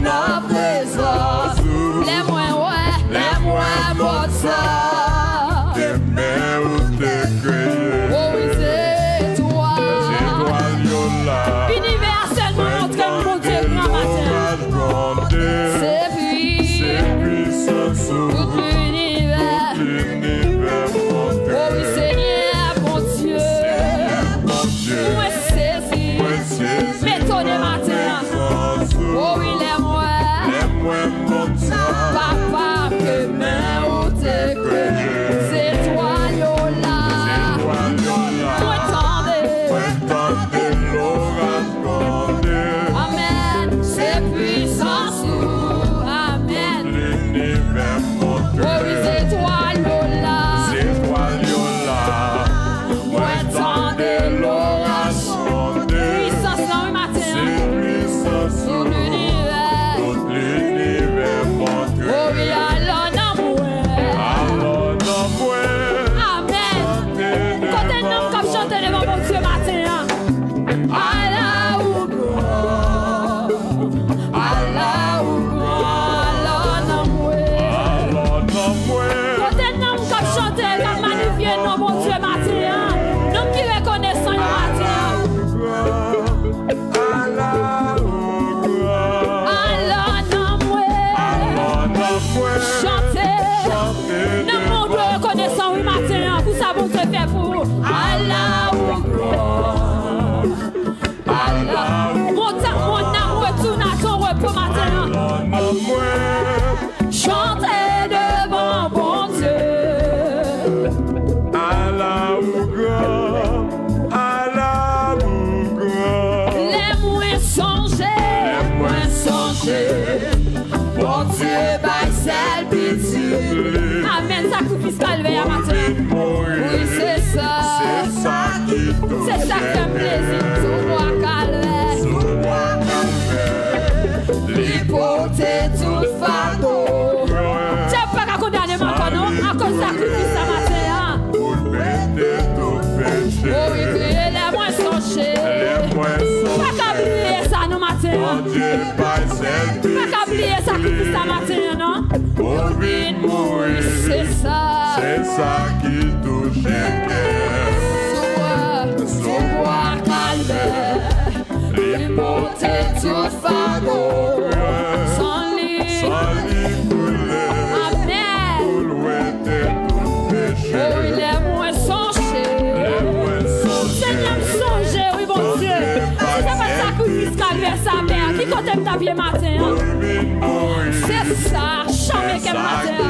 dans présence. Les moins ouais, les moins bon ça. T'aimer ou te créer. Oh oui, c'est toi. C'est toi, Yola. Universellement, montre mon Dieu grand matin. C'est puissance tout l'univers. mon Dieu. Oh oui, Seigneur, mon Dieu. Moi saisi. M'étonner matin. Oh oui, les moins. Papa, que main ou te créé. C'est toi, Yola. Moi tendez. Amen. C'est puissance ou. Amen. Oh oui, c'est toi, Yola. Moi tendez l'orage. Puissance là, oui, matin. Sur l'univers. Oh oui, alors non, moi. Amen. Quand un homme comme chante devant mon Dieu matin. Allah ou grand. Allah ou grand. Alors non, moi. Quand un homme comme chante comme magnifié non mon Dieu matin. Nous qui reconnaissons le matin. Alors non, moi. Chantez. Nous mon Dieu reconnaissons oui matin. Pour ça bon Dieu fait pour vous. Allah ou grand. Allah. Mon âme retourne à ton repos matin. Chantez devant bon Dieu. Les moins songés. Bon Dieu, by celle pitié. Amen, sacrifice calvaire matin. Oui, c'est ça. C'est ça qui fait plaisir. Sous moi calvaire. L'hypothèse tout fardeau. Tu n'as pas qu'à condamner mon non? À cause de sacrifice ce matin. Oh oui, criez les moins songés. Pas qu'à oublier ça nous matin. Pas qu'à oublier sacrifice ce matin, non? Oui, c'est ça. C'est ça qui touche le cœur. Sous moi calvaire. L'hypothèse tout fardeau. Sans lit. Amen. Oh oui, les moins songés. Seigneur, me songer, oui, bon Dieu. C'est pas sacrifice calvaire sa mère. Qui compte ta vie matin? C'est ça. Jamais qu'elle matin.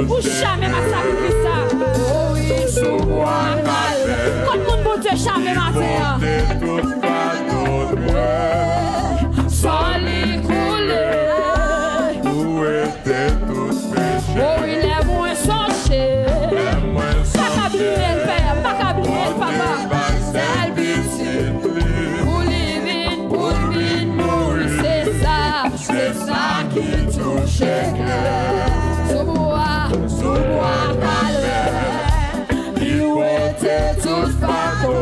Ou jamais ma sacrifice ça. Oh oui, sous moi calvaire. Quand mon bon Dieu, jamais matin. Sans l'écouler. Oh oui, les moins songés. Pas qu'à oublier le père, pas qu'à oublier le papa. C'est pitié. Pour living, mourir, c'est ça qui touche le cœur. Sous moi, calvaire. Il était tout fardeau.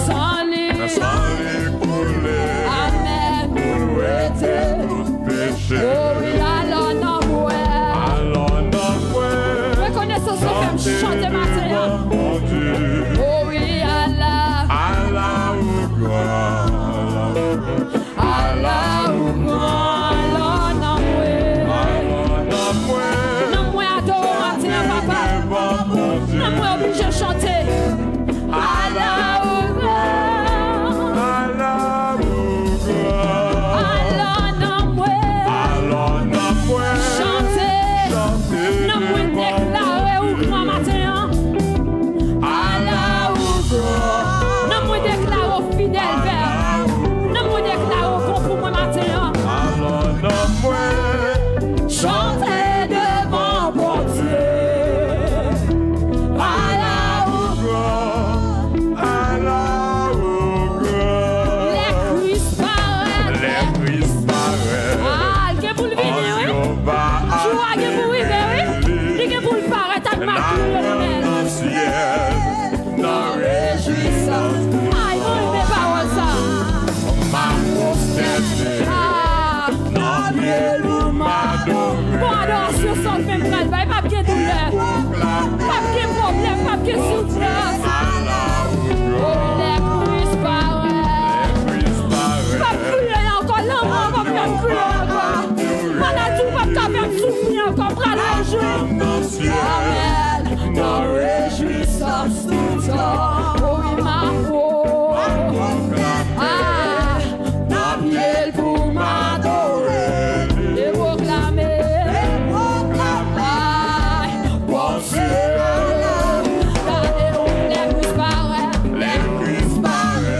Sans l'écouler. Amen. Oh oui, alors non, reconnaissance que fait me chanter matin. Oh oui, Allah. Allah ou grand. Bon adoration sans même pral, pas de douleur, pas de problème, pas de souffrance. Oh, les cuisses paraissent. Pas crier encore, l'amour va faire crier encore. Maladie va faire souffrir encore, bras la joue. Amen. Nous réjouissons tout temps. Oh, oui, ma foi. Ah, n'a pied pour m'adorer et proclamer. Bon Dieu. Regardez-vous, les cuisses paraissent.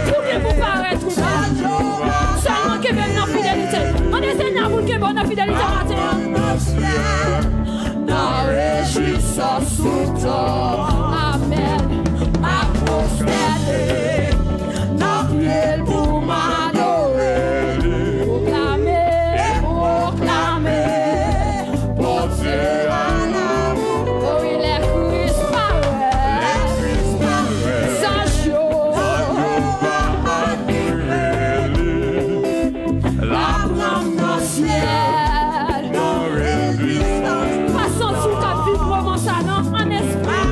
Pour que vous paraissez tout ça. Seulement que même dans fidélité. On est Seigneur pour que bonne fidélité matin. Nous réjouissons tout temps. Amen. Ma postérité n'a prié pour m'adorer. Proclamer. Bon Dieu à l'amour. Oh, il est Christ paraît. Sans jour. La prendre dans le ciel. Passons sous ta vie, comment ça non en esprit.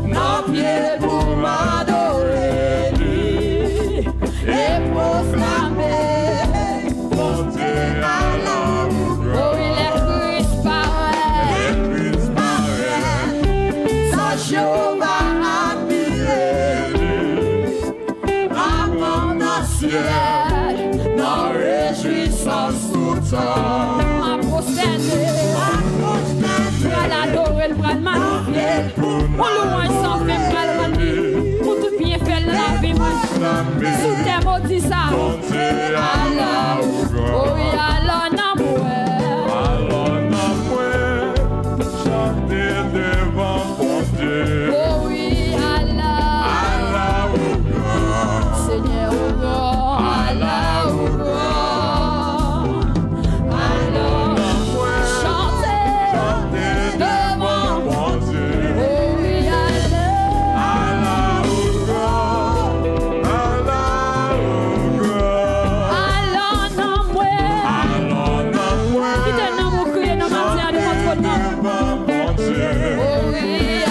Nos pieds pour m'adorer et proclamer. Bon Dieu à l'amour. Oh, il est Christ paraît. Sans Jéhovah admiré. Avant dans le ciel, nous réjouissons tout temps. À prosterner. À l'adorer, le bras de magnifier. On louange sans faire bras de magnifier. Pour tout bien faire la vie, sous tes mots dit ça. Alors, oh oui, alors, non, chanter devant mon Dieu. oh oui, alors, Seigneur, oh God, alors, chanter devant Mon Dieu. oh oui, alors, non, moi, qui te nomme au crier dans ma terre de votre nom. Oh oui,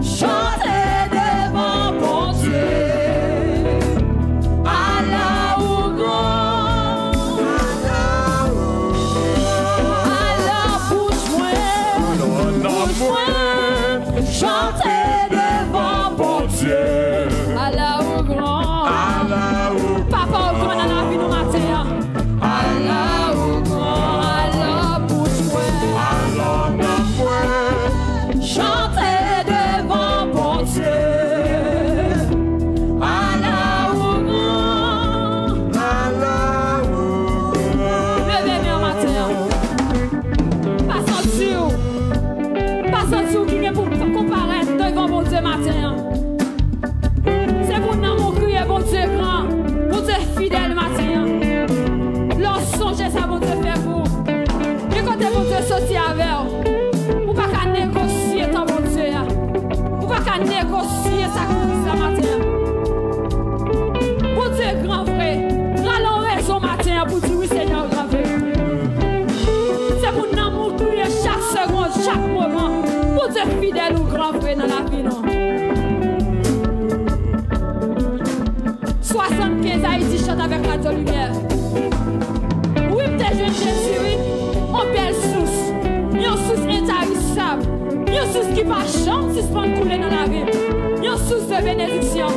chanter devant mon Dieu. Allah ou grand. Allah pousse-moi. Chanter devant mon Dieu. Allah ou grand. Papa ou grand dans la vie nous matin. Allah ou grand. Allah pousse-moi. Chanter devant mon Dieu. Allah ou grand. Levez-moi au matin. Pas sentir qui vient pour comparaître devant mon Dieu matin. C'est pour nous mon crier, bon Dieu grand, bon Dieu fidèle matin. Lorsque songez ça, bon Dieu fait pour. Et quand bon Dieu sorti avec vous, pas qu'à négocier ton bon Dieu. Vous pas qu'à négocier ça matin. Bon Dieu grand vrai, allons raison matin pour dire oui Seigneur grand vrai. C'est pour nous mon crier chaque seconde, chaque moment. Bon Dieu fidèle ou grand vrai dans la vie non. 75 Haïti chante avec Radio Lumière. Oui, peut-être jeune Jésus, oui, on belle source. Une source intarissable. Une source qui va chanter, suspendre couler dans la vie. Une source de bénédiction.